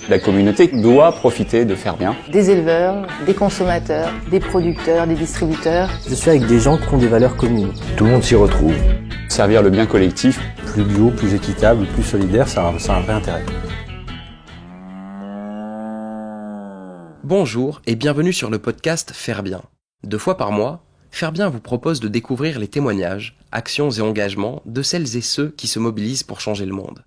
La communauté doit profiter de faire bien. Des éleveurs, des consommateurs, des producteurs, des distributeurs. Je suis avec des gens qui ont des valeurs communes. Tout le monde s'y retrouve. Servir le bien collectif. Plus bio, plus équitable, plus solidaire, ça a un vrai intérêt. Bonjour et bienvenue sur le podcast Faire Bien. 2 fois par mois, Faire Bien vous propose de découvrir les témoignages, actions et engagements de celles et ceux qui se mobilisent pour changer le monde.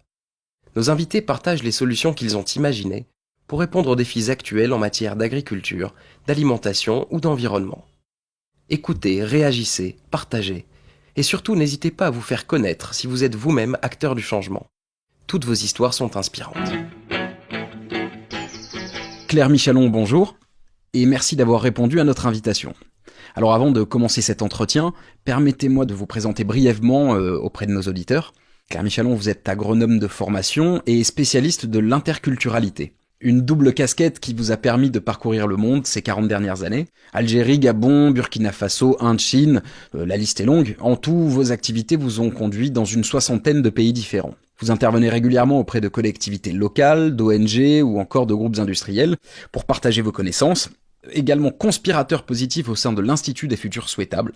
Nos invités partagent les solutions qu'ils ont imaginées pour répondre aux défis actuels en matière d'agriculture, d'alimentation ou d'environnement. Écoutez, réagissez, partagez et surtout n'hésitez pas à vous faire connaître si vous êtes vous-même acteur du changement. Toutes vos histoires sont inspirantes. Claire Michalon, bonjour, et merci d'avoir répondu à notre invitation. Alors avant de commencer cet entretien, permettez-moi de vous présenter brièvement auprès de nos auditeurs. Claire Michalon, vous êtes agronome de formation et spécialiste de l'interculturalité. Une double casquette qui vous a permis de parcourir le monde ces 40 dernières années. Algérie, Gabon, Burkina Faso, Inde, Chine, la liste est longue. En tout, vos activités vous ont conduit dans une 60aine de pays différents. Vous intervenez régulièrement auprès de collectivités locales, d'ONG ou encore de groupes industriels pour partager vos connaissances. Également conspirateur positif au sein de l'Institut des futurs souhaitables.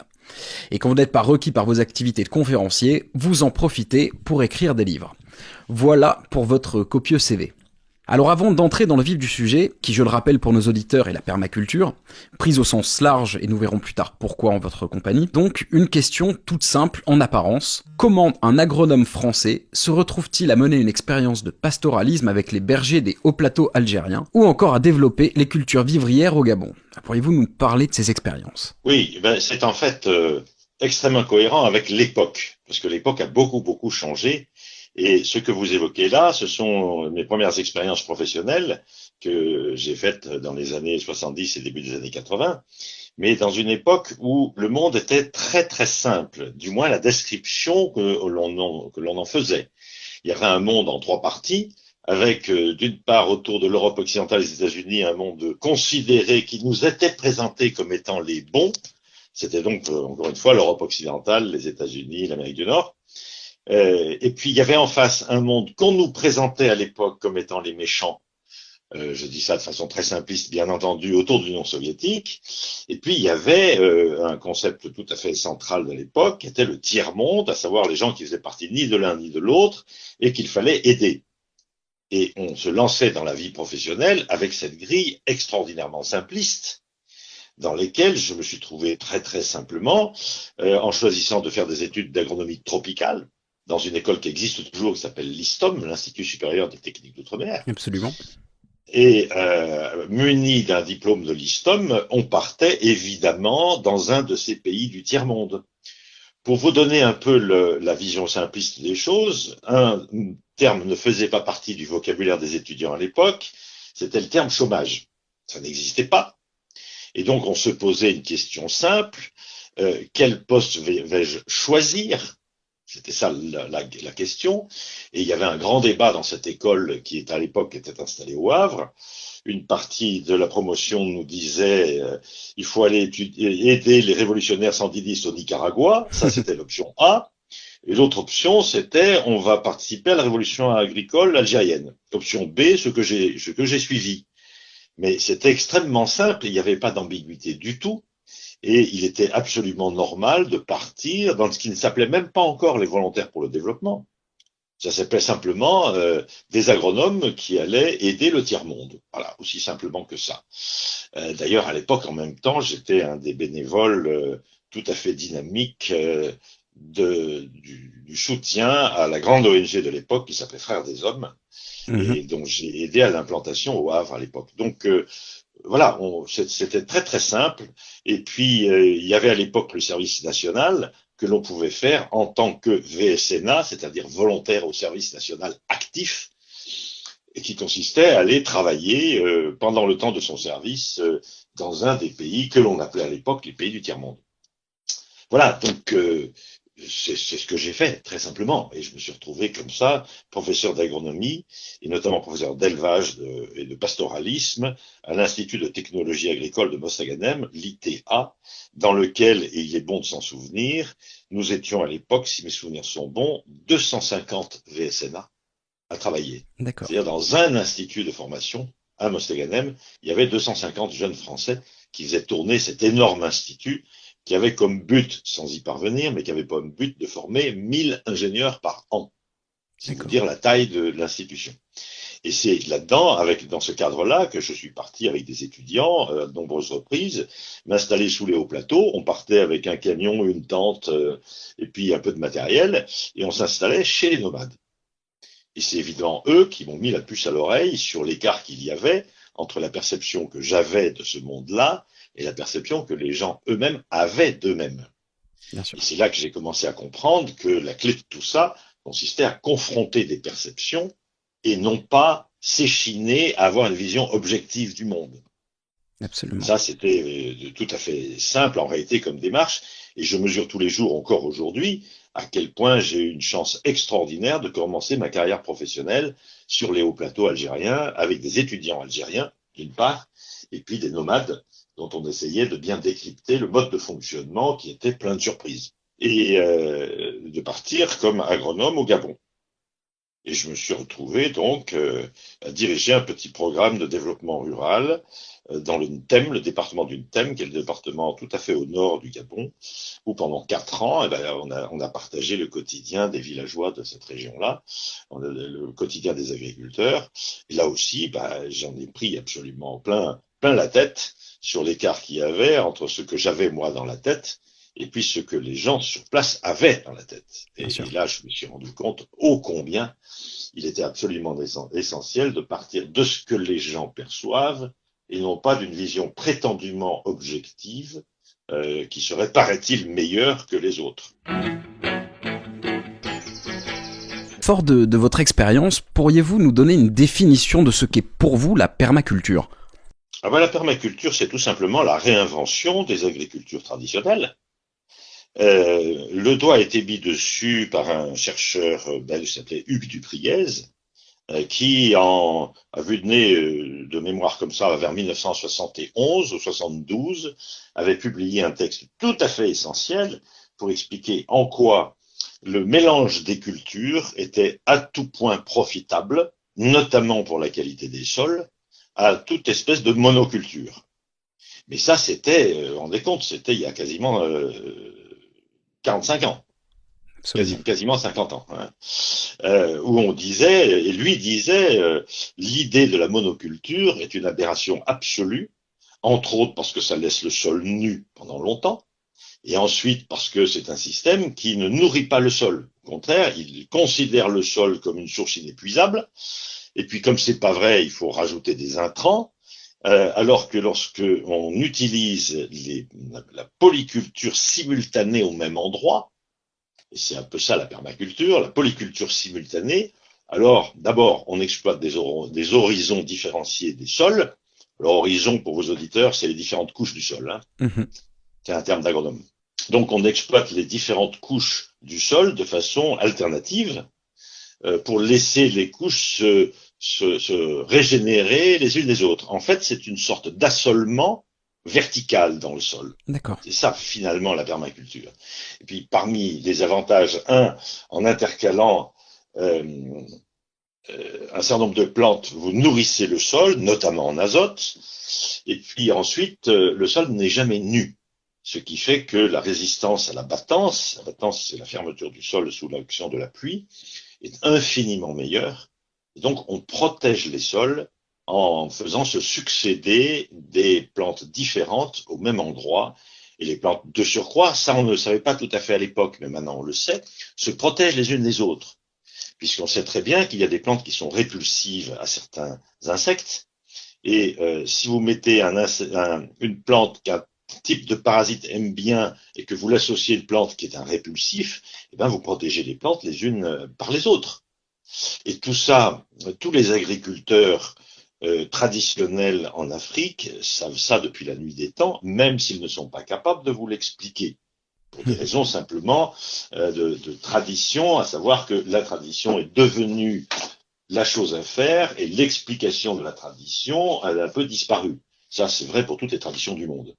Et quand vous n'êtes pas requis par vos activités de conférencier, vous en profitez pour écrire des livres. Voilà pour votre copieux CV. Alors avant d'entrer dans le vif du sujet, qui je le rappelle pour nos auditeurs est la permaculture, prise au sens large et nous verrons plus tard pourquoi en votre compagnie, donc une question toute simple en apparence. Comment un agronome français se retrouve-t-il à mener une expérience de pastoralisme avec les bergers des hauts plateaux algériens ou encore à développer les cultures vivrières au Gabon? Pourriez-vous nous parler de ces expériences? Oui, c'est en fait extrêmement cohérent avec l'époque, parce que l'époque a beaucoup changé. Et ce que vous évoquez là, ce sont mes premières expériences professionnelles que j'ai faites dans les années 70 et début des années 80, mais dans une époque où le monde était très simple, du moins la description que l'on en faisait. Il y avait un monde en 3 parties, avec d'une part autour de l'Europe occidentale et des États-Unis un monde considéré qui nous était présenté comme étant les bons. C'était donc encore une fois l'Europe occidentale, les États-Unis, l'Amérique du Nord. Et puis il y avait en face un monde qu'on nous présentait à l'époque comme étant les méchants. Je dis ça de façon très simpliste, bien entendu, autour de l'Union soviétique. Et puis il y avait un concept tout à fait central de l'époque, qui était le tiers-monde, à savoir les gens qui faisaient partie ni de l'un ni de l'autre, et qu'il fallait aider. Et on se lançait dans la vie professionnelle avec cette grille extraordinairement simpliste, dans lesquelles je me suis trouvé très simplement, en choisissant de faire des études d'agronomie tropicale, dans une école qui existe toujours, qui s'appelle l'ISTOM, l'Institut supérieur des techniques d'outre-mer. Absolument. Et muni d'un diplôme de l'ISTOM, on partait évidemment dans un de ces pays du tiers-monde. Pour vous donner un peu la vision simpliste des choses, un terme ne faisait pas partie du vocabulaire des étudiants à l'époque, c'était le terme chômage. Ça n'existait pas. Et donc on se posait une question simple, quel poste vais-je choisir ? C'était ça la question. Et il y avait un grand débat dans cette école qui, à l'époque, était installée au Havre. Une partie de la promotion nous disait il faut aller aider les révolutionnaires sandinists au Nicaragua. Ça, c'était l'option A. Et l'autre option, c'était on va participer à la révolution agricole algérienne. Option B, ce que j'ai suivi. Mais c'était extrêmement simple. Il n'y avait pas d'ambiguïté du tout. Et il était absolument normal de partir dans ce qui ne s'appelait même pas encore les volontaires pour le développement. Ça s'appelait simplement des agronomes qui allaient aider le tiers-monde. Voilà, aussi simplement que ça. D'ailleurs, à l'époque, en même temps, j'étais un des bénévoles tout à fait dynamiques du soutien à la grande ONG de l'époque qui s'appelait Frères des Hommes, et dont j'ai aidé à l'implantation au Havre à l'époque. Donc, voilà, c'était très simple. Et puis, il y avait à l'époque le service national que l'on pouvait faire en tant que VSNA, c'est-à-dire volontaire au service national actif, et qui consistait à aller travailler pendant le temps de son service dans un des pays que l'on appelait à l'époque les pays du tiers-monde. Voilà, donc c'est ce que j'ai fait, très simplement. Et je me suis retrouvé comme ça, professeur d'agronomie, et notamment professeur d'élevage et de pastoralisme à l'Institut de technologie agricole de Mostaganem, l'ITA, dans lequel, et il est bon de s'en souvenir, nous étions à l'époque, si mes souvenirs sont bons, 250 VSNA. à travailler. D'accord. C'est-à-dire dans un institut de formation à Mostaganem, il y avait 250 jeunes Français qui faisaient tourner cet énorme institut qui avait comme but, sans y parvenir, mais qui avait comme but de former 1000 ingénieurs par an. C'est vous dire la taille de l'institution. Et c'est là-dedans, dans ce cadre-là, que je suis parti avec des étudiants à de nombreuses reprises, m'installer sous les hauts plateaux. On partait avec un camion, une tente et puis un peu de matériel, et on s'installait chez les nomades. Et c'est évidemment eux qui m'ont mis la puce à l'oreille sur l'écart qu'il y avait entre la perception que j'avais de ce monde-là et la perception que les gens eux-mêmes avaient d'eux-mêmes. Bien sûr. Et c'est là que j'ai commencé à comprendre que la clé de tout ça consistait à confronter des perceptions et non pas s'échiner à avoir une vision objective du monde. Absolument. Ça, c'était tout à fait simple en réalité comme démarche, et je mesure tous les jours, encore aujourd'hui, à quel point j'ai eu une chance extraordinaire de commencer ma carrière professionnelle sur les hauts plateaux algériens, avec des étudiants algériens, d'une part, et puis des nomades, dont on essayait de bien décrypter le mode de fonctionnement qui était plein de surprises, et de partir comme agronome au Gabon. Et je me suis retrouvé donc à diriger un petit programme de développement rural dans le Ntem, le département du Ntem, qui est le département tout à fait au nord du Gabon, où pendant 4 ans, on a partagé le quotidien des villageois de cette région-là, le quotidien des agriculteurs. Et là aussi, j'en ai pris absolument plein la tête sur l'écart qu'il y avait entre ce que j'avais moi dans la tête et puis ce que les gens sur place avaient dans la tête. Et là, je me suis rendu compte ô combien il était absolument essentiel de partir de ce que les gens perçoivent et non pas d'une vision prétendument objective qui serait, paraît-il, meilleure que les autres. Fort de votre expérience, pourriez-vous nous donner une définition de ce qu'est pour vous la permaculture ? La permaculture, c'est tout simplement la réinvention des agricultures traditionnelles. Le doigt a été mis dessus par un chercheur belge qui s'appelait Hugues Dupriez, qui a vu de nez de mémoire comme ça vers 1971 ou 72, avait publié un texte tout à fait essentiel pour expliquer en quoi le mélange des cultures était à tout point profitable, notamment pour la qualité des sols, à toute espèce de monoculture. Mais ça, c'était, vous vous rendez compte, c'était il y a quasiment 45 ans. Quasiment 50 ans, hein. Où on disait, et lui disait, l'idée de la monoculture est une aberration absolue, entre autres parce que ça laisse le sol nu pendant longtemps, et ensuite parce que c'est un système qui ne nourrit pas le sol. Au contraire, il considère le sol comme une source inépuisable, et puis comme c'est pas vrai, il faut rajouter des intrants, alors que lorsque on utilise la polyculture simultanée au même endroit, et c'est un peu ça la permaculture, la polyculture simultanée, alors d'abord on exploite des horizons différenciés des sols. Alors horizon pour vos auditeurs, c'est les différentes couches du sol, hein. Mm-hmm. C'est un terme d'agronome. Donc on exploite les différentes couches du sol de façon alternative pour laisser les couches se régénérer les unes les autres. En fait, c'est une sorte d'assolement vertical dans le sol. D'accord. C'est ça, finalement, la permaculture. Et puis, parmi les avantages, en intercalant un certain nombre de plantes, vous nourrissez le sol, notamment en azote, et puis ensuite, le sol n'est jamais nu. Ce qui fait que la résistance à la battance c'est la fermeture du sol sous l'action de la pluie, est infiniment meilleure. Et donc, on protège les sols en faisant se succéder des plantes différentes au même endroit. Et les plantes de surcroît, ça on ne le savait pas tout à fait à l'époque, mais maintenant on le sait, se protègent les unes les autres. Puisqu'on sait très bien qu'il y a des plantes qui sont répulsives à certains insectes. Et si vous mettez une plante qu'un type de parasite aime bien et que vous l'associez à une plante qui est un répulsif, eh bien vous protégez les plantes les unes par les autres. Et tout ça, tous les agriculteurs traditionnels en Afrique savent ça depuis la nuit des temps, même s'ils ne sont pas capables de vous l'expliquer. Pour des raisons simplement de tradition, à savoir que la tradition est devenue la chose à faire et l'explication de la tradition a un peu disparu. Ça, c'est vrai pour toutes les traditions du monde.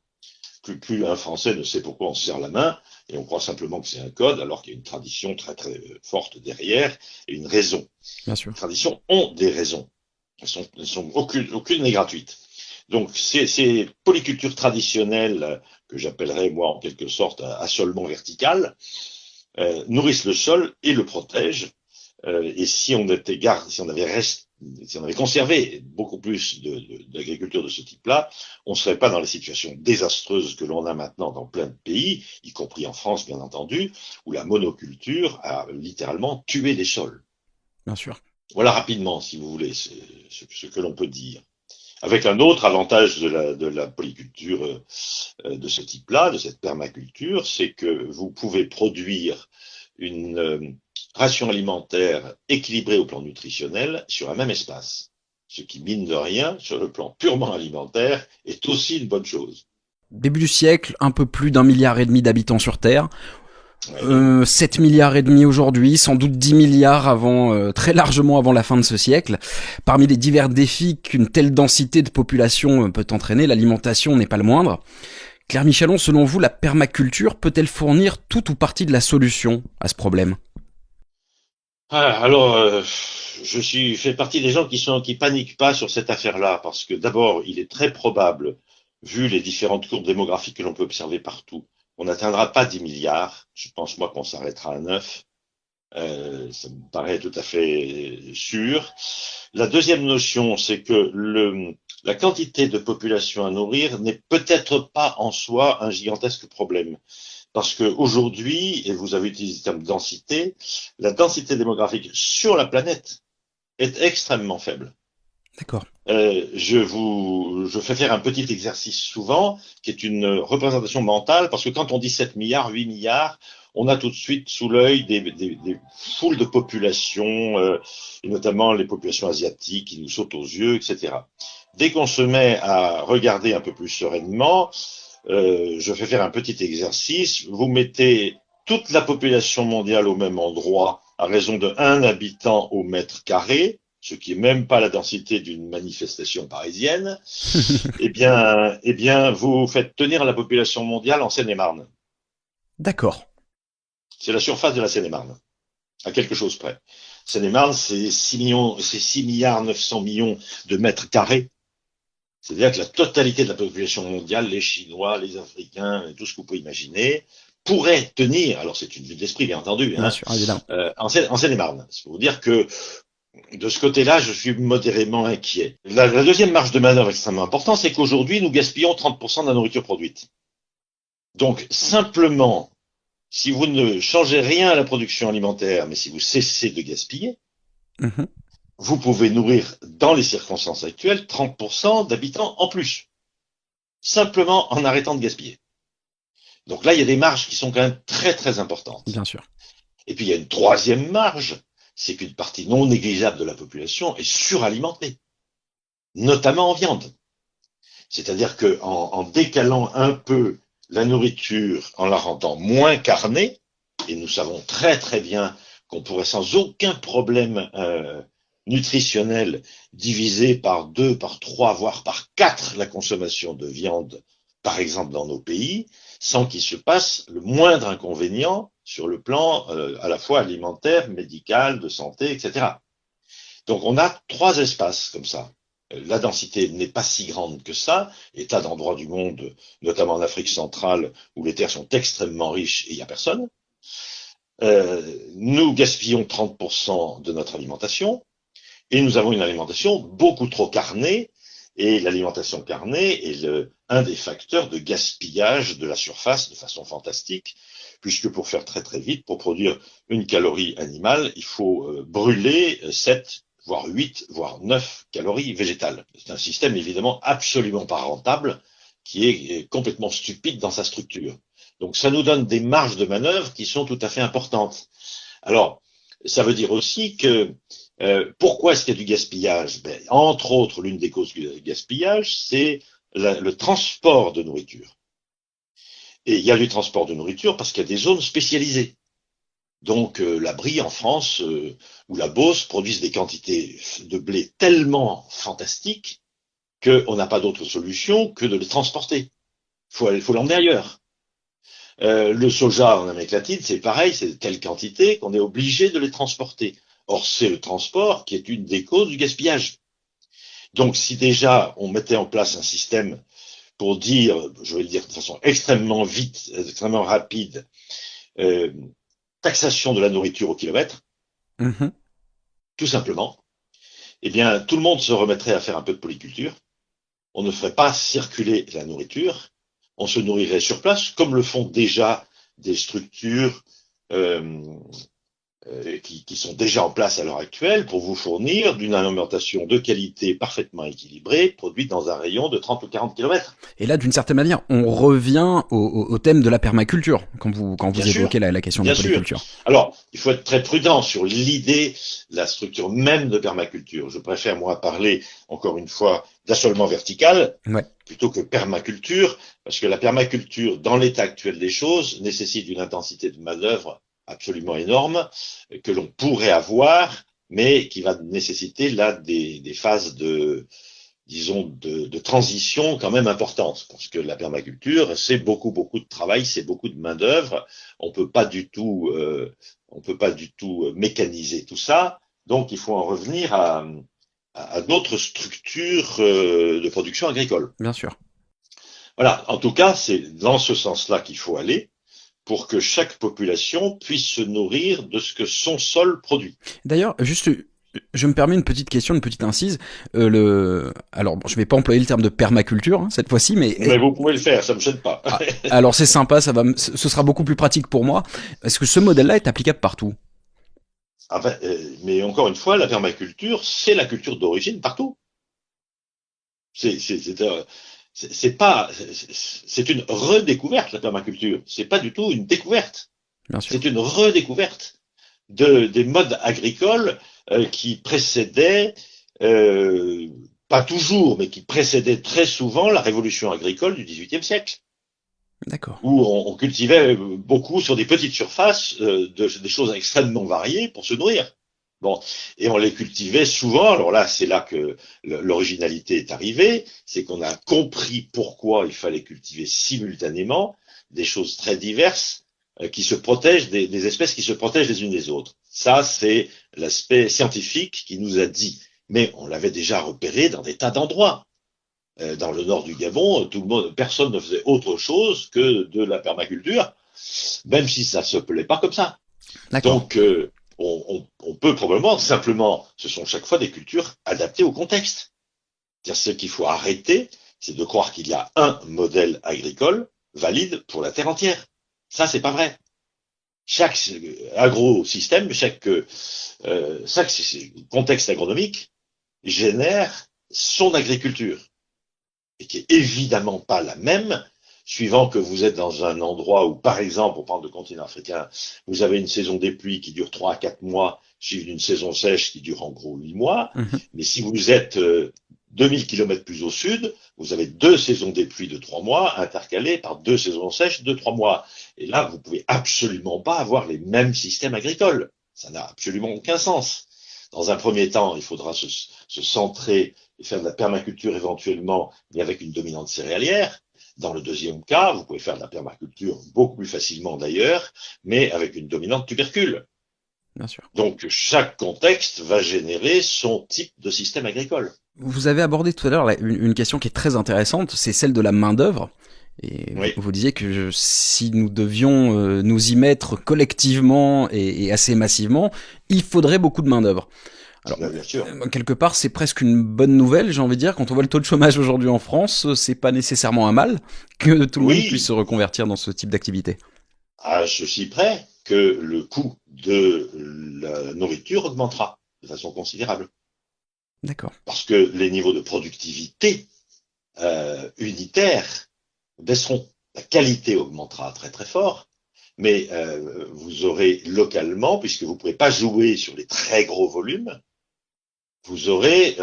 plus un Français ne sait pourquoi on se serre la main, et on croit simplement que c'est un code, alors qu'il y a une tradition très très forte derrière, et une raison. Bien sûr. Les traditions ont des raisons. Aucune n'est gratuite. Donc ces polycultures traditionnelles, que j'appellerais moi en quelque sorte assolement vertical, nourrissent le sol et le protègent. Et si on avait conservé beaucoup plus d'agriculture de ce type-là, on ne serait pas dans les situations désastreuses que l'on a maintenant dans plein de pays, y compris en France bien entendu, où la monoculture a littéralement tué les sols. Bien sûr. Voilà rapidement, si vous voulez, ce que l'on peut dire. Avec un autre avantage de la polyculture de ce type-là, de cette permaculture, c'est que vous pouvez produire une ration alimentaire équilibrée au plan nutritionnel sur un même espace. Ce qui, mine de rien, sur le plan purement alimentaire, est aussi une bonne chose. Début du siècle, un peu plus d'1,5 milliard d'habitants sur Terre. 7 milliards et demi aujourd'hui, sans doute 10 milliards très largement avant la fin de ce siècle. Parmi les divers défis qu'une telle densité de population peut entraîner, l'alimentation n'est pas le moindre. Claire Michalon, selon vous, la permaculture peut-elle fournir tout ou partie de la solution à ce problème ? Alors, je fais partie des gens qui paniquent pas sur cette affaire-là, parce que d'abord, il est très probable, vu les différentes courbes démographiques que l'on peut observer partout, on n'atteindra pas 10 milliards. Je pense, moi, qu'on s'arrêtera à 9. Ça me paraît tout à fait sûr. La deuxième notion, c'est que la quantité de population à nourrir n'est peut-être pas en soi un gigantesque problème. Parce que aujourd'hui, et vous avez utilisé le terme densité, la densité démographique sur la planète est extrêmement faible. D'accord. Je fais faire un petit exercice souvent, qui est une représentation mentale, parce que quand on dit 7 milliards, 8 milliards, on a tout de suite sous l'œil des foules de populations, et notamment les populations asiatiques qui nous sautent aux yeux, etc. Dès qu'on se met à regarder un peu plus sereinement, je fais faire un petit exercice, vous mettez toute la population mondiale au même endroit, à raison de 1 habitant au mètre carré, ce qui est même pas la densité d'une manifestation parisienne, eh bien, vous faites tenir la population mondiale en Seine-et-Marne. D'accord. C'est la surface de la Seine-et-Marne, à quelque chose près. Seine-et-Marne, c'est 6 milliards 900 millions de mètres carrés. C'est-à-dire que la totalité de la population mondiale, les Chinois, les Africains, tout ce que vous pouvez imaginer, pourrait tenir, alors c'est une vue d'esprit bien entendu, Bien sûr, évidemment. en Seine-et-Marne. C'est pour vous dire que de ce côté-là, je suis modérément inquiet. La deuxième marge de manœuvre extrêmement importante, c'est qu'aujourd'hui, nous gaspillons 30% de la nourriture produite. Donc, simplement, si vous ne changez rien à la production alimentaire, mais si vous cessez de gaspiller, vous pouvez nourrir, dans les circonstances actuelles, 30% d'habitants en plus. Simplement en arrêtant de gaspiller. Donc là, il y a des marges qui sont quand même très très importantes. Bien sûr. Et puis, il y a une troisième marge, c'est qu'une partie non négligeable de la population est suralimentée, notamment en viande. C'est-à-dire que en décalant un peu la nourriture, en la rendant moins carnée, et nous savons très très bien qu'on pourrait sans aucun problème nutritionnel diviser par 2, par 3, voire par 4 la consommation de viande, par exemple dans nos pays, sans qu'il se passe le moindre inconvénient sur le plan à la fois alimentaire, médical, de santé, etc. Donc on a 3 espaces comme ça. La densité n'est pas si grande que ça, et tas d'endroits du monde, notamment en Afrique centrale, où les terres sont extrêmement riches et il n'y a personne. Nous gaspillons 30% de notre alimentation, et nous avons une alimentation beaucoup trop carnée, et l'alimentation carnée est un des facteurs de gaspillage de la surface de façon fantastique, puisque pour faire très très vite, pour produire une calorie animale, il faut brûler 7, voire 8, voire 9 calories végétales. C'est un système évidemment absolument pas rentable, qui est complètement stupide dans sa structure. Donc ça nous donne des marges de manœuvre qui sont tout à fait importantes. Alors, ça veut dire aussi que pourquoi est-ce qu'il y a du gaspillage? Entre autres, l'une des causes du gaspillage, c'est le transport de nourriture. Et il y a du transport de nourriture parce qu'il y a des zones spécialisées. Donc la Brie en France ou la Beauce produisent des quantités de blé tellement fantastiques qu'on n'a pas d'autre solution que de les transporter. faut l'emmener ailleurs. Le soja en Amérique latine, c'est pareil, c'est de telle quantité qu'on est obligé de les transporter. Or, c'est le transport qui est une des causes du gaspillage. Donc, si déjà on mettait en place un système pour dire, je vais le dire de façon extrêmement vite, extrêmement rapide, taxation de la nourriture au kilomètre, tout simplement, eh bien, tout le monde se remettrait à faire un peu de polyculture. On ne ferait pas circuler la nourriture. On se nourrirait sur place, comme le font déjà des structures qui sont déjà en place à l'heure actuelle pour vous fournir d'une alimentation de qualité parfaitement équilibrée, produite dans un rayon de 30 ou 40 kilomètres. Et là, d'une certaine manière, on revient au thème de la permaculture, quand vous évoquez la question de la polyculture. Alors, il faut être très prudent sur l'idée, la structure même de permaculture. Je préfère, moi, parler, encore une fois, d'assolement vertical, plutôt que permaculture, parce que la permaculture, dans l'état actuel des choses, nécessite une intensité de manœuvre absolument énorme, que l'on pourrait avoir, mais qui va nécessiter là des phases de transition quand même importantes, parce que la permaculture, c'est beaucoup de travail, c'est beaucoup de main d'œuvre. On peut pas du tout mécaniser tout ça. Donc, il faut en revenir à d'autres structures de production agricole. Bien sûr. Voilà. En tout cas, c'est dans ce sens-là qu'il faut aller, pour que chaque population puisse se nourrir de ce que son sol produit. D'ailleurs, juste, je me permets une petite question, une petite incise. Alors, bon, je vais pas employer le terme de permaculture cette fois-ci, mais vous pouvez le faire, ça me gêne pas. Alors c'est sympa, ce sera beaucoup plus pratique pour moi. Est-ce que ce modèle-là est applicable partout? Mais encore une fois, la permaculture, c'est la culture d'origine partout. C'est une redécouverte, la permaculture. C'est pas du tout une découverte. C'est une redécouverte des modes agricoles qui précédaient, pas toujours, mais qui précédaient très souvent la révolution agricole du XVIIIe siècle. D'accord. Où on cultivait beaucoup sur des petites surfaces des choses extrêmement variées pour se nourrir. Bon, et on les cultivait souvent. Alors là, c'est là que l'originalité est arrivée, c'est qu'on a compris pourquoi il fallait cultiver simultanément des choses très diverses qui se protègent, des espèces qui se protègent les unes des autres. Ça, c'est l'aspect scientifique qui nous a dit. Mais on l'avait déjà repéré dans des tas d'endroits. Dans le nord du Gabon, personne ne faisait autre chose que de la permaculture, même si ça se plaît pas comme ça. Donc, on peut probablement, simplement, ce sont chaque fois des cultures adaptées au contexte. C'est-à-dire, ce qu'il faut arrêter, c'est de croire qu'il y a un modèle agricole valide pour la terre entière. Ça, c'est pas vrai. Chaque agro-système, chaque contexte agronomique génère son agriculture. Et qui est évidemment pas la même, suivant que vous êtes dans un endroit où, par exemple, on parle de continent africain, vous avez une saison des pluies qui dure 3 à 4 mois, suivie d'une saison sèche qui dure en gros 8 mois. Mais si vous êtes 2000 kilomètres plus au sud, vous avez 2 saisons des pluies de 3 mois, intercalées par 2 saisons sèches de 3 mois. Et là, vous pouvez absolument pas avoir les mêmes systèmes agricoles. Ça n'a absolument aucun sens. Dans un premier temps, il faudra se centrer et faire de la permaculture éventuellement, mais avec une dominante céréalière. Dans le deuxième cas, vous pouvez faire de la permaculture beaucoup plus facilement d'ailleurs, mais avec une dominante tubercule. Bien sûr. Donc chaque contexte va générer son type de système agricole. Vous avez abordé tout à l'heure une question qui est très intéressante, c'est celle de la main-d'œuvre. Et vous disiez que si nous devions nous y mettre collectivement et assez massivement, il faudrait beaucoup de main-d'œuvre. Alors, bien sûr. Quelque part, c'est presque une bonne nouvelle, j'ai envie de dire. Quand on voit le taux de chômage aujourd'hui en France, c'est pas nécessairement un mal que tout le monde puisse se reconvertir dans ce type d'activité. À ceci près que le coût de la nourriture augmentera de façon considérable. D'accord. Parce que les niveaux de productivité unitaires baisseront. La qualité augmentera très très fort. Mais vous aurez localement, puisque vous ne pourrez pas jouer sur les très gros volumes, vous aurez,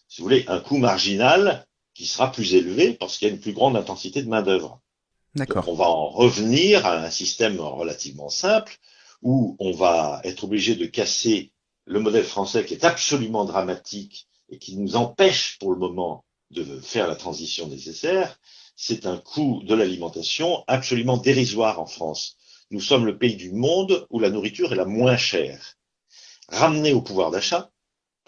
si vous voulez, un coût marginal qui sera plus élevé parce qu'il y a une plus grande intensité de main-d'œuvre. D'accord. Donc on va en revenir à un système relativement simple où on va être obligé de casser le modèle français qui est absolument dramatique et qui nous empêche pour le moment de faire la transition nécessaire. c'est un coût de l'alimentation absolument dérisoire en France. Nous sommes le pays du monde où la nourriture est la moins chère. Ramenée au pouvoir d'achat,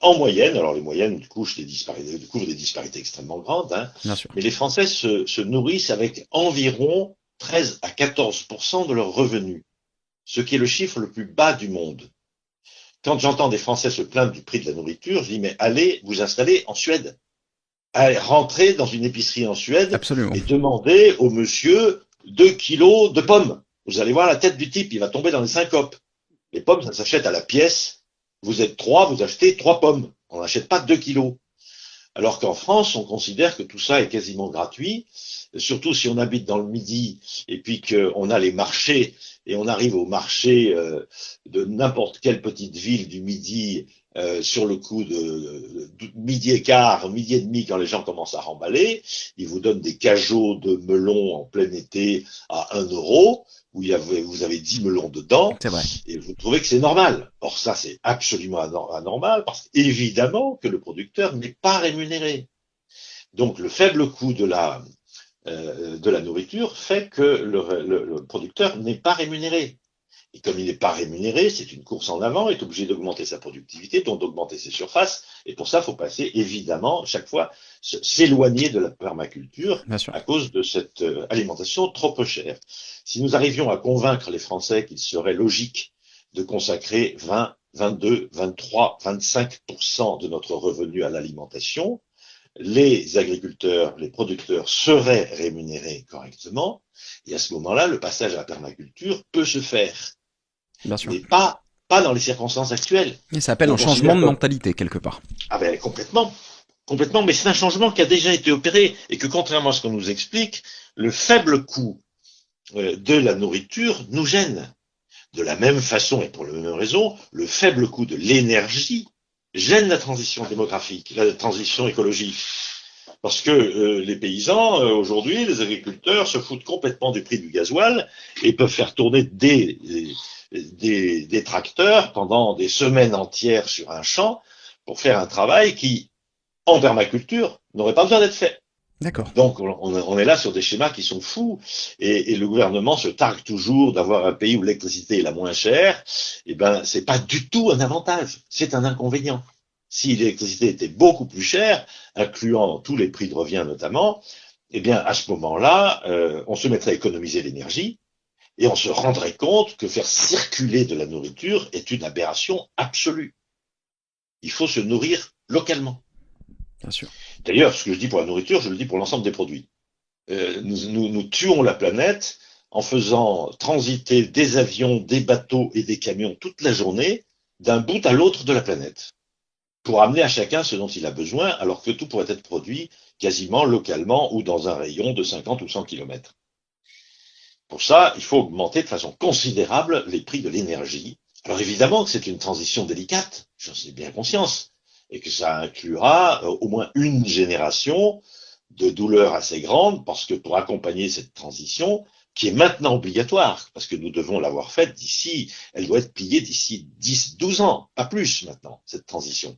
en moyenne, alors les moyennes couvrent des disparités extrêmement grandes, hein, Bien sûr. mais les Français se nourrissent avec environ 13 à 14% de leurs revenus, ce qui est le chiffre le plus bas du monde. Quand j'entends des Français se plaindre du prix de la nourriture, je dis mais allez vous installer en Suède. Allez rentrer dans une épicerie en Suède Absolument. et demandez au monsieur 2 kilos de pommes. Vous allez voir la tête du type, il va tomber dans les syncopes. Les pommes, ça s'achète à la pièce. Vous êtes 3, vous achetez 3 pommes. On n'achète pas 2 kilos. Alors qu'en France, on considère que tout ça est quasiment gratuit, surtout si on habite dans le Midi et puis qu'on a les marchés et on arrive au marché de n'importe quelle petite ville du Midi sur le coup de midi et quart, midi et demi, quand les gens commencent à remballer, ils vous donnent des cajots de melons en plein été à 1 euro, où vous avez 10 melons dedans, C'est vrai. et vous trouvez que c'est normal. Or ça, c'est absolument anormal, parce qu'évidemment que le producteur n'est pas rémunéré. Donc le faible coût de la nourriture fait que le producteur n'est pas rémunéré. Et comme il n'est pas rémunéré, c'est une course en avant, il est obligé d'augmenter sa productivité, donc d'augmenter ses surfaces. Et pour ça, il faut passer, évidemment, chaque fois, s'éloigner de la permaculture Bien sûr. à cause de cette alimentation trop peu chère. Si nous arrivions à convaincre les Français qu'il serait logique de consacrer 20, 22, 23, 25% de notre revenu à l'alimentation, les agriculteurs, les producteurs seraient rémunérés correctement, et à ce moment-là, le passage à la permaculture peut se faire. Bien sûr. Mais pas dans les circonstances actuelles. Et ça appelle un On changement considère de que- mentalité quelque part. Ah ben complètement, mais c'est un changement qui a déjà été opéré et que contrairement à ce qu'on nous explique, le faible coût de la nourriture nous gêne. De la même façon et pour la même raison, le faible coût de l'énergie gêne la transition démographique, la transition écologique. Parce que les paysans, aujourd'hui, les agriculteurs se foutent complètement du prix du gasoil et peuvent faire tourner des tracteurs pendant des semaines entières sur un champ pour faire un travail qui, en permaculture, n'aurait pas besoin d'être fait. D'accord. Donc on est là sur des schémas qui sont fous et le gouvernement se targue toujours d'avoir un pays où l'électricité est la moins chère. Eh ben c'est pas du tout un avantage, c'est un inconvénient. Si l'électricité était beaucoup plus chère, incluant tous les prix de revient notamment, eh bien à ce moment-là, on se mettrait à économiser l'énergie et on se rendrait compte que faire circuler de la nourriture est une aberration absolue. Il faut se nourrir localement. Bien sûr. D'ailleurs, ce que je dis pour la nourriture, je le dis pour l'ensemble des produits. Nous tuons la planète en faisant transiter des avions, des bateaux et des camions toute la journée d'un bout à l'autre de la planète pour amener à chacun ce dont il a besoin, alors que tout pourrait être produit quasiment localement ou dans un rayon de 50 ou 100 kilomètres. Pour ça, il faut augmenter de façon considérable les prix de l'énergie. Alors évidemment que c'est une transition délicate, j'en ai bien conscience, et que ça inclura au moins une génération de douleurs assez grandes, parce que pour accompagner cette transition, qui est maintenant obligatoire, parce que nous devons l'avoir faite elle doit être pliée d'ici 10, 12 ans, pas plus maintenant, cette transition.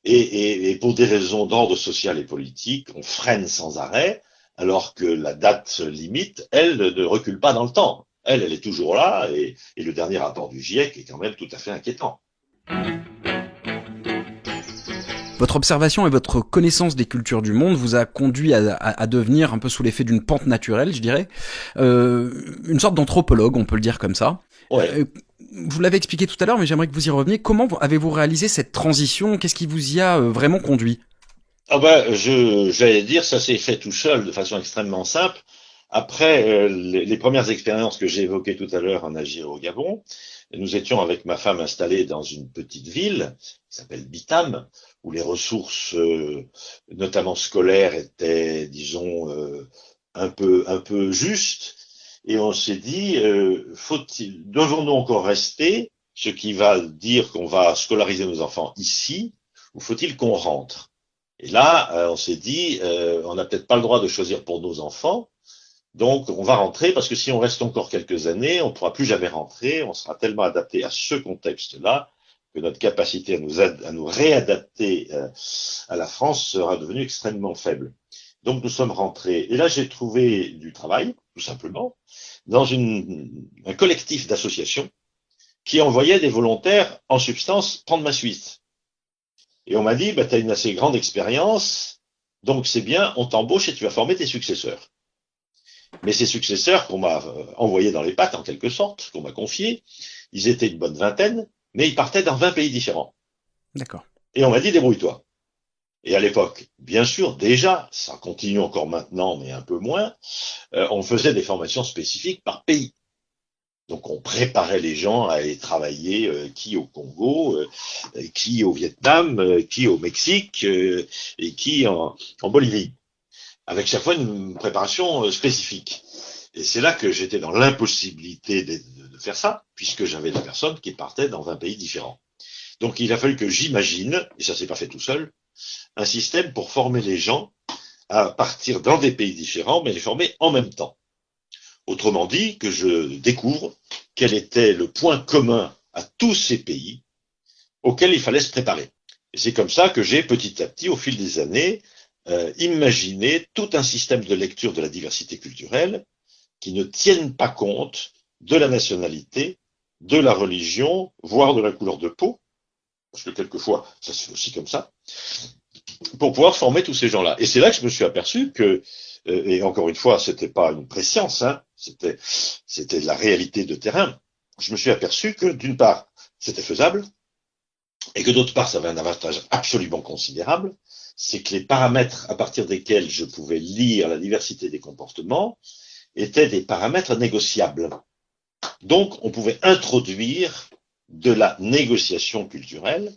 Et pour des raisons d'ordre social et politique, on freine sans arrêt, alors que la date limite, elle, ne recule pas dans le temps. Elle est toujours là, et le dernier rapport du GIEC est quand même tout à fait inquiétant. Votre observation et votre connaissance des cultures du monde vous a conduit à devenir, un peu sous l'effet d'une pente naturelle, je dirais, une sorte d'anthropologue, on peut le dire comme ça. Ouais. Vous l'avez expliqué tout à l'heure, mais j'aimerais que vous y reveniez. Comment avez-vous réalisé cette transition ? Qu'est-ce qui vous y a vraiment conduit ? Ah ben, j'allais dire, ça s'est fait tout seul, de façon extrêmement simple. Après les premières expériences que j'ai évoquées tout à l'heure en Algérie au Gabon, nous étions avec ma femme installés dans une petite ville qui s'appelle Bitam, où les ressources, notamment scolaires, étaient, disons, un peu justes. Et on s'est dit, devons-nous encore rester, ce qui va dire qu'on va scolariser nos enfants ici, ou faut-il qu'on rentre? Et là, on s'est dit, on n'a peut-être pas le droit de choisir pour nos enfants, donc on va rentrer, parce que si on reste encore quelques années, on ne pourra plus jamais rentrer, on sera tellement adapté à ce contexte-là que notre capacité à nous réadapter à la France sera devenue extrêmement faible. Donc nous sommes rentrés. Et là, j'ai trouvé du travail, tout simplement, dans un collectif d'associations qui envoyait des volontaires, en substance, prendre ma suite. Et on m'a dit, tu as une assez grande expérience, donc c'est bien, on t'embauche et tu vas former tes successeurs. Mais ces successeurs qu'on m'a envoyés dans les pattes, en quelque sorte, qu'on m'a confiés, ils étaient une bonne vingtaine, mais ils partaient dans 20 pays différents. D'accord. Et on m'a dit, débrouille-toi. Et à l'époque, bien sûr, déjà, ça continue encore maintenant, mais un peu moins, on faisait des formations spécifiques par pays. Donc on préparait les gens à aller travailler, qui au Congo, qui au Vietnam, qui au Mexique, et qui en Bolivie. Avec chaque fois une préparation spécifique. Et c'est là que j'étais dans l'impossibilité de faire ça, puisque j'avais des personnes qui partaient dans 20 pays différents. Donc il a fallu que j'imagine, et ça s'est pas fait tout seul, un système pour former les gens à partir dans des pays différents, mais les former en même temps. Autrement dit, que je découvre quel était le point commun à tous ces pays auxquels il fallait se préparer. Et c'est comme ça que j'ai petit à petit, au fil des années, imaginé tout un système de lecture de la diversité culturelle qui ne tienne pas compte de la nationalité, de la religion, voire de la couleur de peau, parce que quelquefois, ça se fait aussi comme ça, pour pouvoir former tous ces gens-là. Et c'est là que je me suis aperçu que, et encore une fois, c'était pas une prescience, hein, c'était de la réalité de terrain. Je me suis aperçu que, d'une part, c'était faisable, et que d'autre part, ça avait un avantage absolument considérable, c'est que les paramètres à partir desquels je pouvais lire la diversité des comportements étaient des paramètres négociables. Donc, on pouvait introduire de la négociation culturelle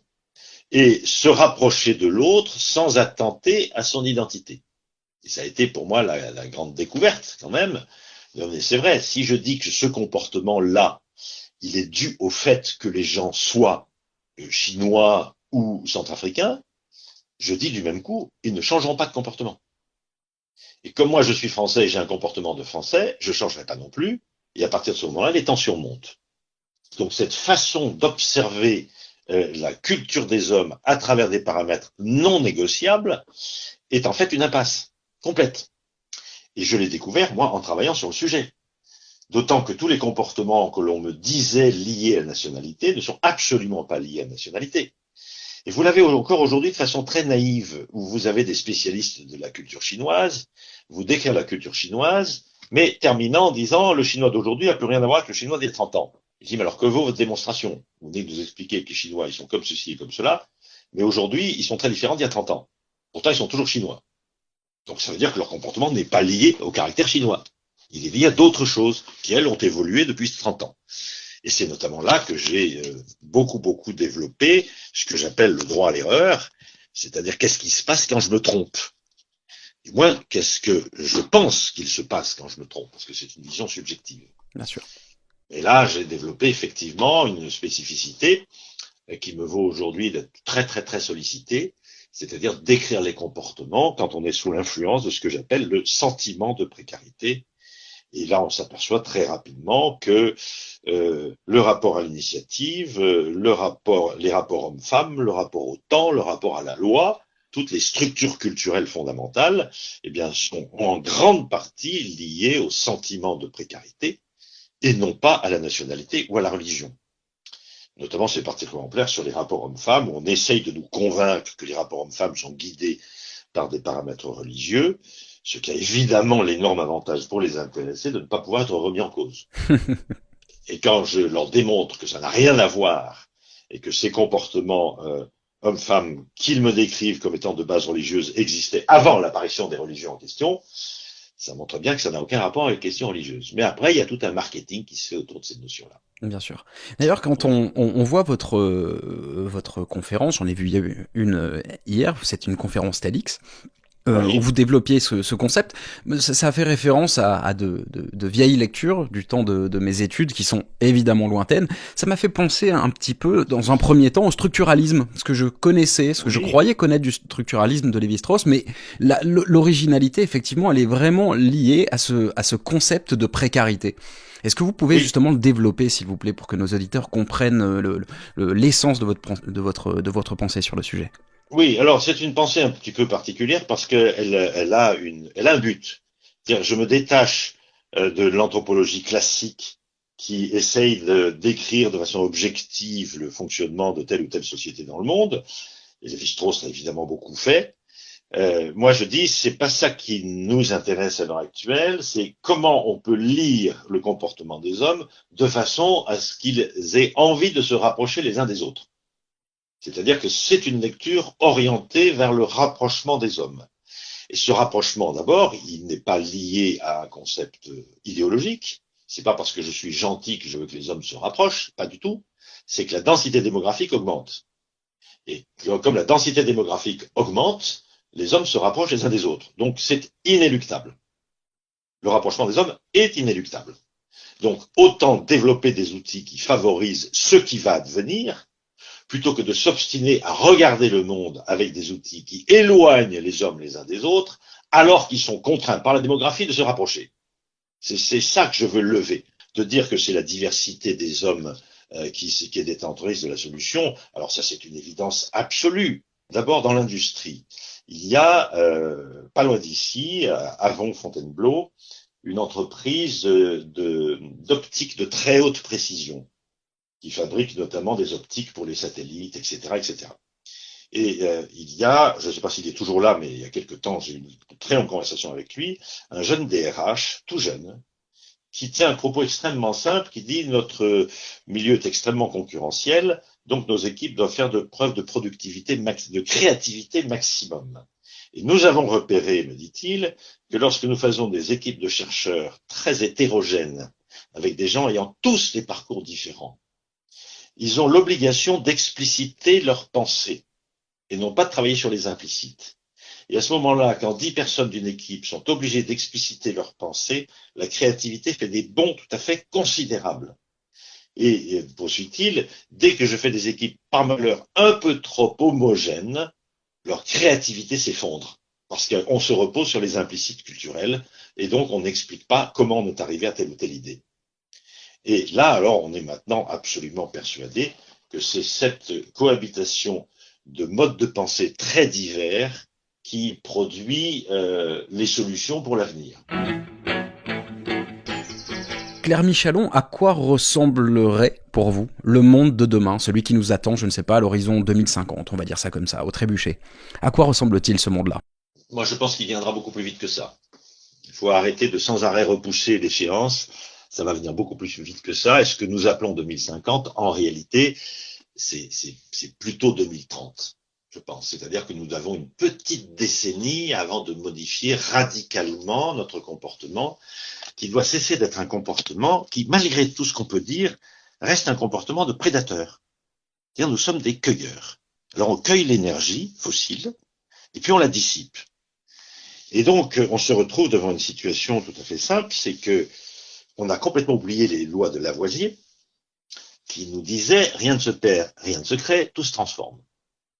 et se rapprocher de l'autre sans attenter à son identité. Et ça a été pour moi la grande découverte, quand même. Mais c'est vrai, si je dis que ce comportement-là, il est dû au fait que les gens soient chinois ou centrafricains, je dis du même coup, ils ne changeront pas de comportement. Et comme moi je suis français et j'ai un comportement de français, je ne changerai pas non plus, et à partir de ce moment-là, les tensions montent. Donc cette façon d'observer la culture des hommes à travers des paramètres non négociables est en fait une impasse complète. Et je l'ai découvert, moi, en travaillant sur le sujet. D'autant que tous les comportements que l'on me disait liés à la nationalité ne sont absolument pas liés à la nationalité. Et vous l'avez encore aujourd'hui de façon très naïve, où vous avez des spécialistes de la culture chinoise, vous décrivez la culture chinoise, mais terminant en disant le chinois d'aujourd'hui n'a plus rien à voir avec le chinois d'il y a 30 ans. Je dis, mais alors que vaut votre démonstration? Vous venez de nous expliquer que les Chinois, ils sont comme ceci et comme cela, mais aujourd'hui, ils sont très différents d'il y a 30 ans. Pourtant, ils sont toujours chinois. Donc ça veut dire que leur comportement n'est pas lié au caractère chinois. Il est lié à d'autres choses qui, elles, ont évolué depuis 30 ans. Et c'est notamment là que j'ai beaucoup développé ce que j'appelle le droit à l'erreur, c'est-à-dire qu'est-ce qui se passe quand je me trompe. Du moins, qu'est-ce que je pense qu'il se passe quand je me trompe, parce que c'est une vision subjective. Bien sûr. Et là, j'ai développé effectivement une spécificité qui me vaut aujourd'hui d'être très sollicité, c'est-à-dire décrire les comportements quand on est sous l'influence de ce que j'appelle le sentiment de précarité. Et là, on s'aperçoit très rapidement que le rapport à l'initiative, les rapports hommes-femmes, le rapport au temps, le rapport à la loi, toutes les structures culturelles fondamentales, eh bien, sont en grande partie liées au sentiment de précarité et non pas à la nationalité ou à la religion. Notamment, c'est particulièrement clair sur les rapports hommes-femmes, où on essaye de nous convaincre que les rapports hommes-femmes sont guidés par des paramètres religieux, ce qui a évidemment l'énorme avantage pour les intéressés de ne pas pouvoir être remis en cause. Et quand je leur démontre que ça n'a rien à voir et que ces comportements hommes-femmes qu'ils me décrivent comme étant de base religieuse existaient avant l'apparition des religions en question, ça montre bien que ça n'a aucun rapport avec les questions religieuses. Mais après, il y a tout un marketing qui se fait autour de ces notions-là. Bien sûr. D'ailleurs, quand on voit votre conférence, j'en ai vu une hier, c'est une conférence TEDx, Oui. où vous développiez ce concept, ça fait référence à de vieilles lectures du temps de mes études qui sont évidemment lointaines. Ça m'a fait penser un petit peu, dans un premier temps, au structuralisme, ce que je connaissais, ce que je croyais connaître du structuralisme de Lévi-Strauss, mais l'originalité, effectivement, elle est vraiment liée à ce concept de précarité. Est-ce que vous pouvez justement le développer, s'il vous plaît, pour que nos auditeurs comprennent l'essence de votre pensée sur le sujet? Oui, alors c'est une pensée un petit peu particulière parce qu'elle a un but. C'est-à-dire, je me détache de l'anthropologie classique qui essaye de décrire de façon objective le fonctionnement de telle ou telle société dans le monde. Et Lévi-Strauss l'a évidemment beaucoup fait. Moi, je dis, c'est pas ça qui nous intéresse à l'heure actuelle, c'est comment on peut lire le comportement des hommes de façon à ce qu'ils aient envie de se rapprocher les uns des autres. C'est-à-dire que c'est une lecture orientée vers le rapprochement des hommes. Et ce rapprochement, d'abord, il n'est pas lié à un concept idéologique. C'est pas parce que je suis gentil que je veux que les hommes se rapprochent, pas du tout. C'est que la densité démographique augmente. Et comme la densité démographique augmente, les hommes se rapprochent les uns des autres. Donc c'est inéluctable. Le rapprochement des hommes est inéluctable. Donc autant développer des outils qui favorisent ce qui va advenir, plutôt que de s'obstiner à regarder le monde avec des outils qui éloignent les hommes les uns des autres, alors qu'ils sont contraints par la démographie de se rapprocher. C'est ça que je veux lever, de dire que c'est la diversité des hommes qui est détentrice de la solution. Alors ça, c'est une évidence absolue. D'abord, dans l'industrie, il y a, pas loin d'ici, à Avon-Fontainebleau, une entreprise d'optique de très haute précision, qui fabrique notamment des optiques pour les satellites, etc., etc. Et il y a, je ne sais pas s'il est toujours là, mais il y a quelque temps, j'ai eu une très longue conversation avec lui, un jeune DRH, tout jeune, qui tient un propos extrêmement simple, qui dit notre milieu est extrêmement concurrentiel, donc nos équipes doivent faire de preuves de productivité, de créativité maximum. Et nous avons repéré, me dit-il, que lorsque nous faisons des équipes de chercheurs très hétérogènes, avec des gens ayant tous des parcours différents, ils ont l'obligation d'expliciter leurs pensées et non pas de travailler sur les implicites. Et à ce moment-là, quand 10 personnes d'une équipe sont obligées d'expliciter leurs pensées, la créativité fait des bonds tout à fait considérables. Et poursuit-il, dès que je fais des équipes par malheur un peu trop homogènes, leur créativité s'effondre, parce qu'on se repose sur les implicites culturels, et donc on n'explique pas comment on est arrivé à telle ou telle idée. Et là, alors, on est maintenant absolument persuadé que c'est cette cohabitation de modes de pensée très divers qui produit les solutions pour l'avenir. Claire Michalon, à quoi ressemblerait pour vous le monde de demain, celui qui nous attend, je ne sais pas, à l'horizon 2050, on va dire ça comme ça, au trébuchet. À quoi ressemble-t-il ce monde-là ? Moi, je pense qu'il viendra beaucoup plus vite que ça. Il faut arrêter de sans arrêt repousser l'échéance. Ça va venir beaucoup plus vite que ça. Et ce que nous appelons 2050, en réalité, c'est plutôt 2030, je pense. C'est-à-dire que nous avons une petite décennie avant de modifier radicalement notre comportement, qui doit cesser d'être un comportement qui, malgré tout ce qu'on peut dire, reste un comportement de prédateur. C'est-à-dire nous sommes des cueilleurs. Alors on cueille l'énergie fossile, et puis on la dissipe. Et donc on se retrouve devant une situation tout à fait simple, c'est que on a complètement oublié les lois de Lavoisier, qui nous disaient rien ne se perd, rien ne se crée, tout se transforme.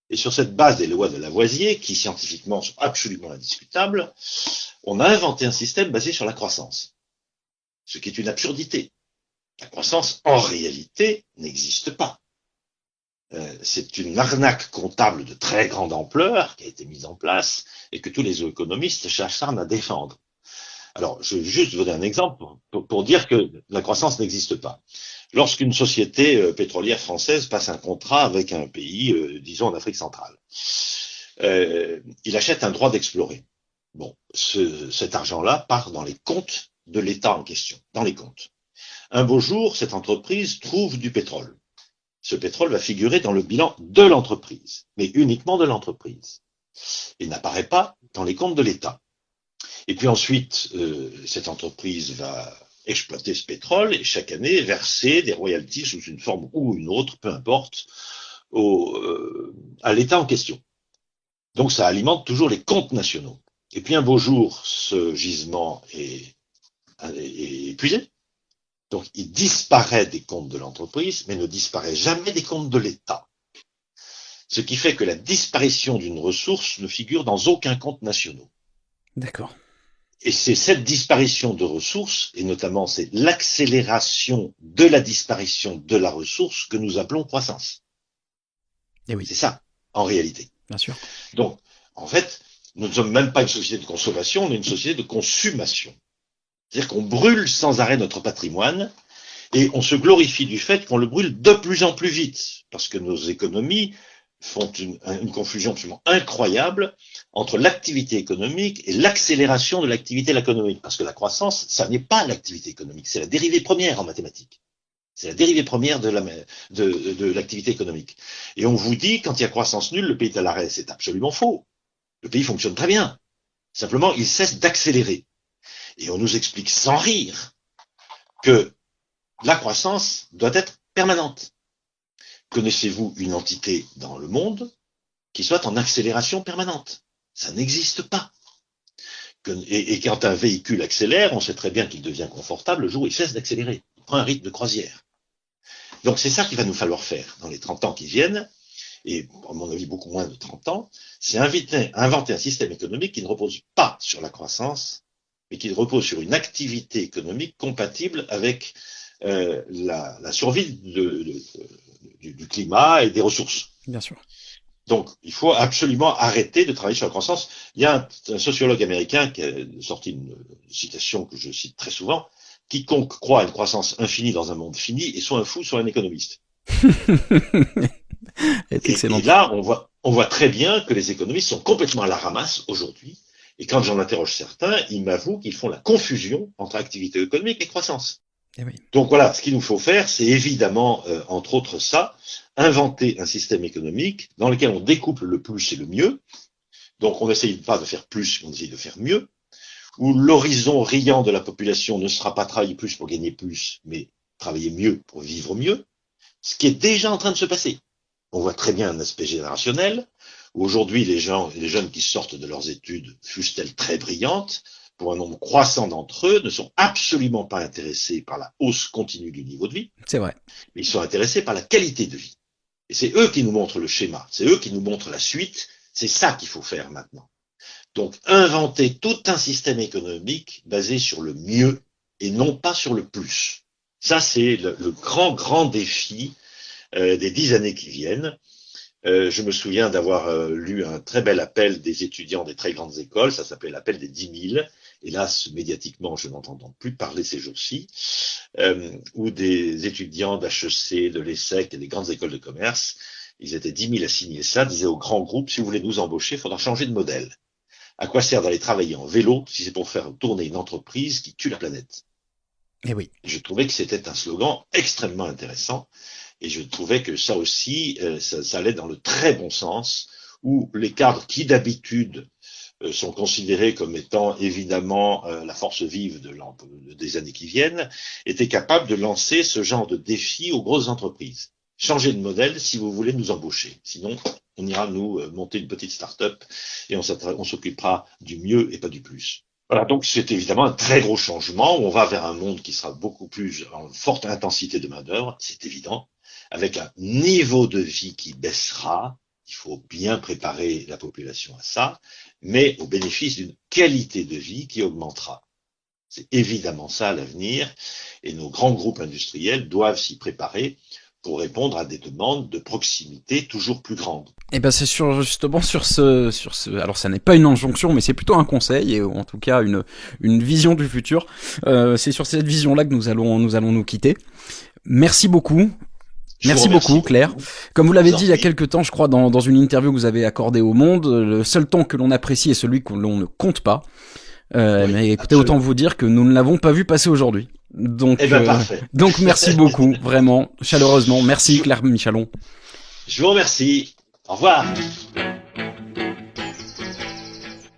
Et sur cette base des lois de Lavoisier, qui scientifiquement sont absolument indiscutables, on a inventé un système basé sur la croissance. Ce qui est une absurdité. La croissance, en réalité, n'existe pas. C'est une arnaque comptable de très grande ampleur qui a été mise en place et que tous les économistes s'acharnent à défendre. Alors, je vais juste vous donner un exemple pour dire que la croissance n'existe pas. Lorsqu'une société pétrolière française passe un contrat avec un pays, disons en Afrique centrale, il achète un droit d'explorer. Bon, cet argent-là part dans les comptes de l'État en question, dans les comptes. Un beau jour, cette entreprise trouve du pétrole. Ce pétrole va figurer dans le bilan de l'entreprise, mais uniquement de l'entreprise. Il n'apparaît pas dans les comptes de l'État. Et puis ensuite, cette entreprise va exploiter ce pétrole et chaque année verser des royalties sous une forme ou une autre, peu importe, à l'État en question. Donc ça alimente toujours les comptes nationaux. Et puis un beau jour, ce gisement est épuisé. Donc il disparaît des comptes de l'entreprise, mais ne disparaît jamais des comptes de l'État. Ce qui fait que la disparition d'une ressource ne figure dans aucun compte national. D'accord. Et c'est cette disparition de ressources, et notamment c'est l'accélération de la disparition de la ressource que nous appelons croissance. Et oui. C'est ça, en réalité. Bien sûr. Donc, en fait, nous ne sommes même pas une société de consommation, on est une société de consommation. C'est-à-dire qu'on brûle sans arrêt notre patrimoine et on se glorifie du fait qu'on le brûle de plus en plus vite, parce que nos économies font une confusion absolument incroyable entre l'activité économique et l'accélération de l'activité économique. Parce que la croissance, ça n'est pas l'activité économique, c'est la dérivée première en mathématiques. C'est la dérivée première de l'activité économique. Et on vous dit, quand il y a croissance nulle, le pays est à l'arrêt. C'est absolument faux. Le pays fonctionne très bien. Simplement, il cesse d'accélérer. Et on nous explique sans rire que la croissance doit être permanente. Connaissez-vous une entité dans le monde qui soit en accélération permanente? Ça n'existe pas. Et quand un véhicule accélère, on sait très bien qu'il devient confortable le jour où il cesse d'accélérer. Il prend un rythme de croisière. Donc c'est ça qu'il va nous falloir faire dans les 30 ans qui viennent, et à mon avis beaucoup moins de 30 ans, c'est inventer un système économique qui ne repose pas sur la croissance, mais qui repose sur une activité économique compatible avec la survie du climat et des ressources. Bien sûr. Donc, il faut absolument arrêter de travailler sur la croissance. Il y a un sociologue américain qui a sorti une citation que je cite très souvent: quiconque croit à une croissance infinie dans un monde fini est soit un fou, soit un économiste. Et là, on voit très bien que les économistes sont complètement à la ramasse aujourd'hui. Et quand j'en interroge certains, ils m'avouent qu'ils font la confusion entre activité économique et croissance. Eh oui. Donc voilà, ce qu'il nous faut faire, c'est évidemment, entre autres ça, inventer un système économique dans lequel on découple le plus et le mieux. Donc on n'essaye pas de faire plus, on essaye de faire mieux. Où l'horizon riant de la population ne sera pas travailler plus pour gagner plus, mais travailler mieux pour vivre mieux. Ce qui est déjà en train de se passer. On voit très bien un aspect générationnel, où aujourd'hui les jeunes qui sortent de leurs études, fussent-elles très brillantes, pour un nombre croissant d'entre eux, ne sont absolument pas intéressés par la hausse continue du niveau de vie. C'est vrai. Mais ils sont intéressés par la qualité de vie. Et c'est eux qui nous montrent le schéma, c'est eux qui nous montrent la suite, c'est ça qu'il faut faire maintenant. Donc inventer tout un système économique basé sur le mieux et non pas sur le plus. Ça c'est le grand défi des 10 années qui viennent. Je me souviens d'avoir lu un très bel appel des étudiants des très grandes écoles, ça s'appelait l'appel des 10 000. Hélas, médiatiquement, je n'entends plus parler ces jours-ci, où des étudiants d'HEC, de l'ESSEC et des grandes écoles de commerce, ils étaient 10 000 à signer ça, disaient au grand groupe, si vous voulez nous embaucher, il faudra changer de modèle. À quoi sert d'aller travailler en vélo si c'est pour faire tourner une entreprise qui tue la planète? Eh oui. Je trouvais que c'était un slogan extrêmement intéressant, et je trouvais que ça aussi, ça allait dans le très bon sens, où les cadres qui d'habitude sont considérés comme étant évidemment la force vive des années qui viennent, étaient capables de lancer ce genre de défi aux grosses entreprises. Changez de modèle si vous voulez nous embaucher. Sinon, on ira nous monter une petite start-up et on s'occupera du mieux et pas du plus. Voilà, donc c'est évidemment un très gros changement. On va vers un monde qui sera beaucoup plus en forte intensité de main-d'œuvre, c'est évident, avec un niveau de vie qui baissera. Il faut bien préparer la population à ça, mais au bénéfice d'une qualité de vie qui augmentera. C'est évidemment ça à l'avenir, et nos grands groupes industriels doivent s'y préparer pour répondre à des demandes de proximité toujours plus grandes. Et ben c'est justement sur ce, alors ça n'est pas une injonction, mais c'est plutôt un conseil, et en tout cas une vision du futur. C'est sur cette vision-là que nous allons nous quitter. Merci beaucoup. Merci beaucoup, Claire. Comme vous l'avez dit il y a quelques temps, je crois, dans une interview que vous avez accordée au Monde, le seul temps que l'on apprécie est celui que l'on ne compte pas. Oui, mais écoutez, absolument. Autant vous dire que nous ne l'avons pas vu passer aujourd'hui. Donc, parfait. Donc merci beaucoup, vraiment, chaleureusement. Merci, Claire Michalon. Je vous remercie. Au revoir.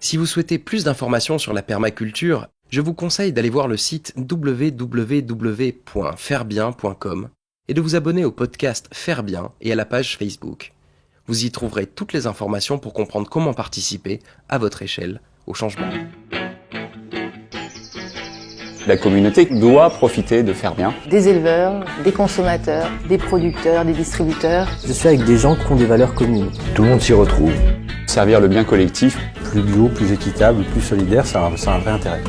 Si vous souhaitez plus d'informations sur la permaculture, je vous conseille d'aller voir le site www.fairebien.com et de vous abonner au podcast Faire Bien et à la page Facebook. Vous y trouverez toutes les informations pour comprendre comment participer, à votre échelle, au changement. La communauté doit profiter de Faire Bien. Des éleveurs, des consommateurs, des producteurs, des distributeurs. Je suis avec des gens qui ont des valeurs communes. Tout le monde s'y retrouve. Servir le bien collectif. Plus bio, plus équitable, plus solidaire, ça a un vrai intérêt.